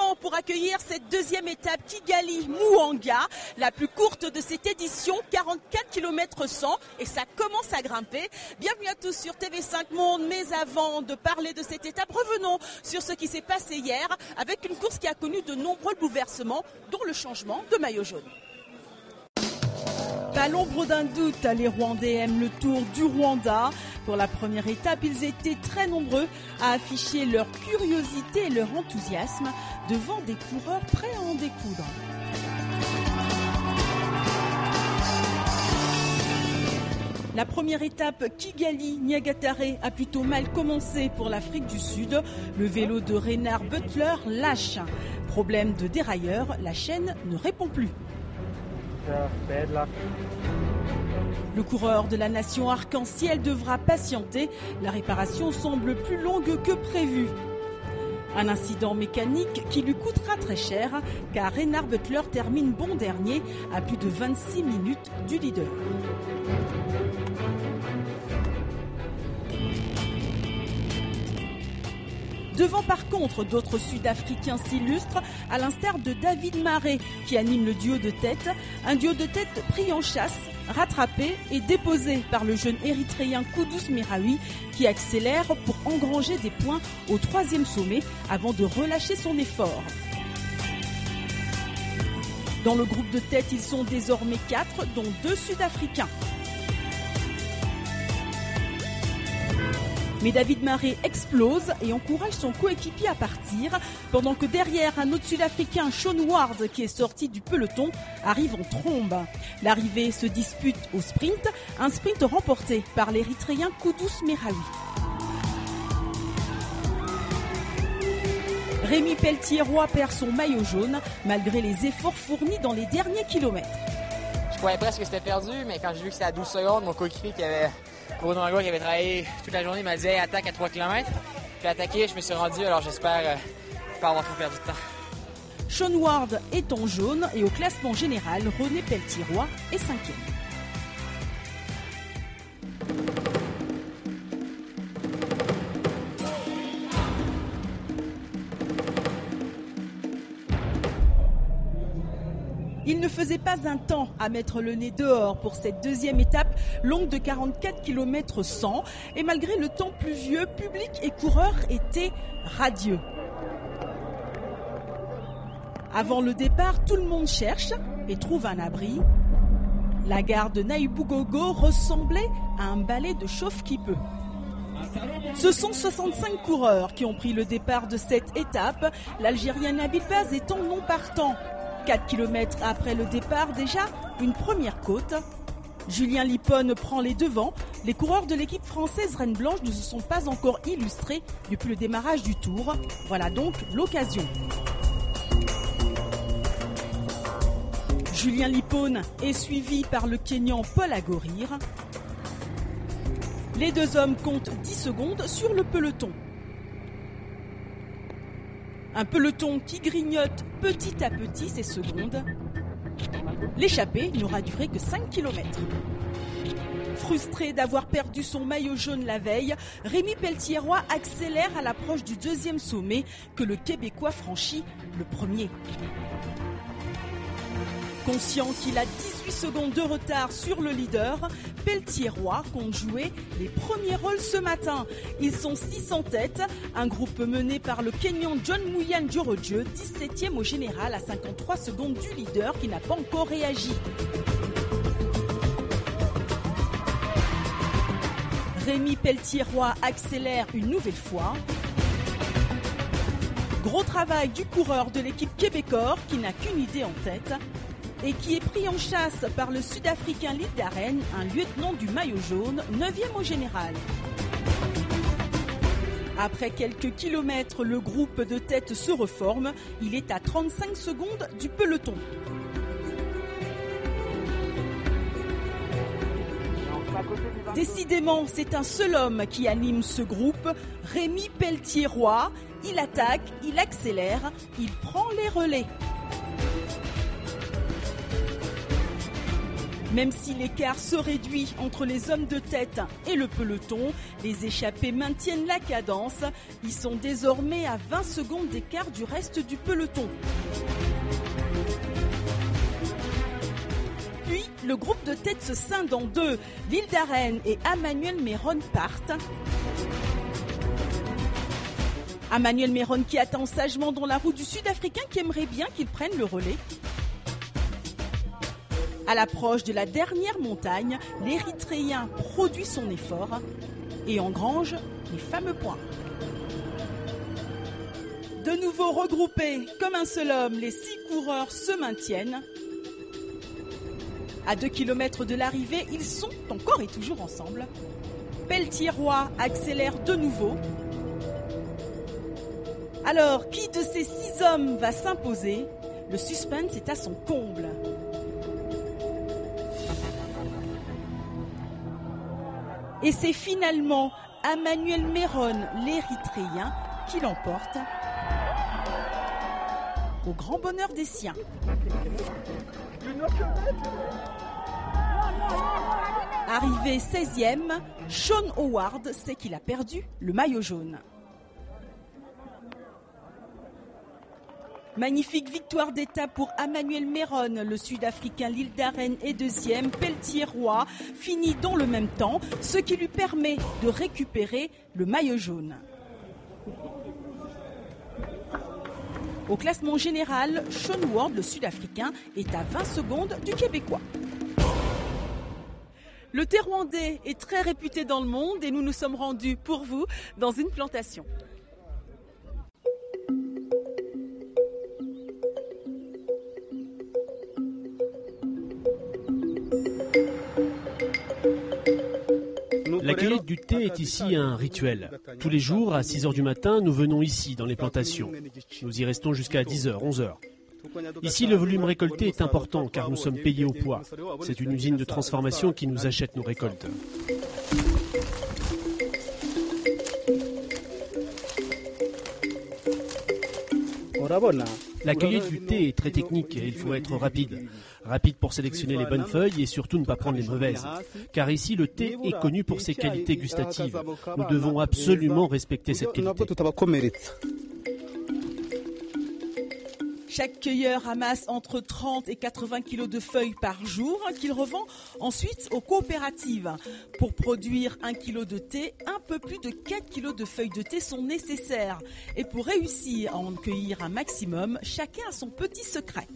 temps pour accueillir cette deuxième étape Kigali-Muhanga, la plus courte de cette édition, 44 km 100, et ça commence à grimper. Bienvenue à tous sur TV5 Monde, mais avant de parler de cette étape, revenons sur ce qui s'est passé hier avec une course qui a connu de nombreux bouleversements, dont le changement de maillot jaune. À l'ombre d'un doute, les Rwandais aiment le Tour du Rwanda. Pour la première étape, ils étaient très nombreux à afficher leur curiosité et leur enthousiasme devant des coureurs prêts à en découdre. La première étape Kigali-Niagatare a plutôt mal commencé pour l'Afrique du Sud. Le vélo de Reinhard Butler lâche. Problème de dérailleur, la chaîne ne répond plus. Le coureur de la nation arc-en-ciel devra patienter. La réparation semble plus longue que prévu. Un incident mécanique qui lui coûtera très cher car Reinhard Butler termine bon dernier à plus de 26 minutes du leader. Devant par contre d'autres Sud-Africains s'illustrent, à l'instar de David Marais qui anime le duo de tête. Un duo de tête pris en chasse, rattrapé et déposé par le jeune Érythréen Kudus Merawi qui accélère pour engranger des points au troisième sommet avant de relâcher son effort. Dans le groupe de tête, ils sont désormais 4, dont 2 Sud-Africains. Mais David Marais explose et encourage son coéquipier à partir, pendant que derrière, un autre Sud-Africain, Shaun Ward, qui est sorti du peloton, arrive en trombe. L'arrivée se dispute au sprint, un sprint remporté par l'Érythréen Kudus Merawi. Rémi Pelletier-Roy perd son maillot jaune, malgré les efforts fournis dans les derniers kilomètres. Je croyais presque que c'était perdu, mais quand j'ai vu que c'était à 12 secondes, mon coéquipier Bruno Angot, qui avait travaillé toute la journée, m'a dit hey, attaque à 3 km. Puis attaqué, je me suis rendu, alors j'espère pas avoir trop perdu de temps. Shaun Ward est en jaune et au classement général, René Pelletier-Roy est 5e. Il ne faisait pas un temps à mettre le nez dehors pour cette deuxième étape longue de 44 km 100. Et malgré le temps pluvieux, public et coureurs étaient radieux. Avant le départ, tout le monde cherche et trouve un abri. La gare de Naïbougogo ressemblait à un balai de chauffe-qui-peut. Ce sont 65 coureurs qui ont pris le départ de cette étape, l'Algérien Nabil Baz étant non partant. 4 km après le départ, déjà une première côte. Julien Lipone prend les devants. Les coureurs de l'équipe française Reine Blanche ne se sont pas encore illustrés depuis le démarrage du Tour. Voilà donc l'occasion. Julien Lipone est suivi par le Kényan Paul Agorir. Les deux hommes comptent 10 secondes sur le peloton. Un peloton qui grignote petit à petit ses secondes. L'échappée n'aura duré que 5 km. Frustré d'avoir perdu son maillot jaune la veille, Rémi Pelletier-Roy accélère à l'approche du deuxième sommet que le Québécois franchit le premier. Conscient qu'il a 18 secondes de retard sur le leader, Pelletier-Roy compte jouer les premiers rôles ce matin. Ils sont 6 en tête, un groupe mené par le Kenyan John Muyan Djorodje, 17e au général à 53 secondes du leader qui n'a pas encore réagi. Rémi Pelletier-Roy accélère une nouvelle fois. Gros travail du coureur de l'équipe québécoise qui n'a qu'une idée en tête et qui est pris en chasse par le Sud-Africain Lid Darren, un lieutenant du maillot jaune, 9e au général. Après quelques kilomètres, le groupe de tête se reforme. Il est à 35 secondes du peloton. Décidément, c'est un seul homme qui anime ce groupe, Rémi Pelletier-Roy. Il attaque, il accélère, il prend les relais. Même si l'écart se réduit entre les hommes de tête et le peloton, les échappés maintiennent la cadence. Ils sont désormais à 20 secondes d'écart du reste du peloton. Puis, le groupe de tête se scinde en deux. L'Île-d'Arène et Emmanuel Méron partent. Emmanuel Méron qui attend sagement dans la roue du Sud-Africain qui aimerait bien qu'il prenne le relais. À l'approche de la dernière montagne, l'Érythréen produit son effort et engrange les fameux points. De nouveau regroupés comme un seul homme, les 6 coureurs se maintiennent. À 2 km de l'arrivée, ils sont encore et toujours ensemble. Pelletier-Roy accélère de nouveau. Alors, qui de ces 6 hommes va s'imposer? Le suspense est à son comble. Et c'est finalement Emmanuel Méron, l'Érythréen, qui l'emporte, au grand bonheur des siens. Arrivé 16e, Sean Howard sait qu'il a perdu le maillot jaune. Magnifique victoire d'étape pour Emmanuel Méron. Le Sud-Africain l'Île-d'Arène est 2e. Pelletier-Roy finit dans le même temps, ce qui lui permet de récupérer le maillot jaune. Au classement général, Sean Ward, le Sud-Africain, est à 20 secondes du Québécois. Le thé rwandais est très réputé dans le monde et nous nous sommes rendus pour vous dans une plantation. La cueillette du thé est ici un rituel. Tous les jours, à 6h du matin, nous venons ici, dans les plantations. Nous y restons jusqu'à 10h, 11h. Ici, le volume récolté est important car nous sommes payés au poids. C'est une usine de transformation qui nous achète nos récoltes. La cueillette du thé est très technique et il faut être rapide. Rapide pour sélectionner les bonnes feuilles et surtout ne pas prendre les mauvaises. Car ici, le thé est connu pour ses qualités gustatives. Nous devons absolument respecter cette qualité. Chaque cueilleur ramasse entre 30 et 80 kilos de feuilles par jour qu'il revend ensuite aux coopératives. Pour produire 1 kilo de thé, un peu plus de 4 kilos de feuilles de thé sont nécessaires. Et pour réussir à en cueillir un maximum, chacun a son petit secret.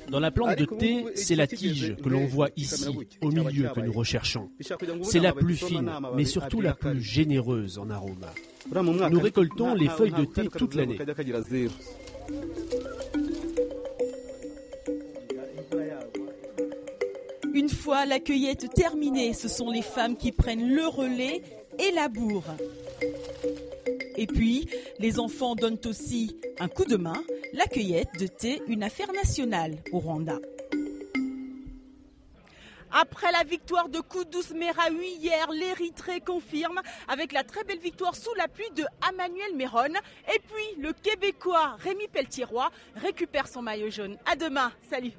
Dans la plante de thé, c'est la tige que l'on voit ici, au milieu, que nous recherchons. C'est la plus fine, mais surtout la plus généreuse en arôme. Nous récoltons les feuilles de thé toute l'année. Une fois la cueillette terminée, ce sont les femmes qui prennent le relais et labourent. Et puis, les enfants donnent aussi un coup de main. La cueillette de thé, une affaire nationale au Rwanda. Après la victoire de Kudus Merawi hier, l'Érythrée confirme avec la très belle victoire sous la pluie de Emmanuel Méron. Et puis, le Québécois Rémi Pelletier-Roy récupère son maillot jaune. À demain, salut!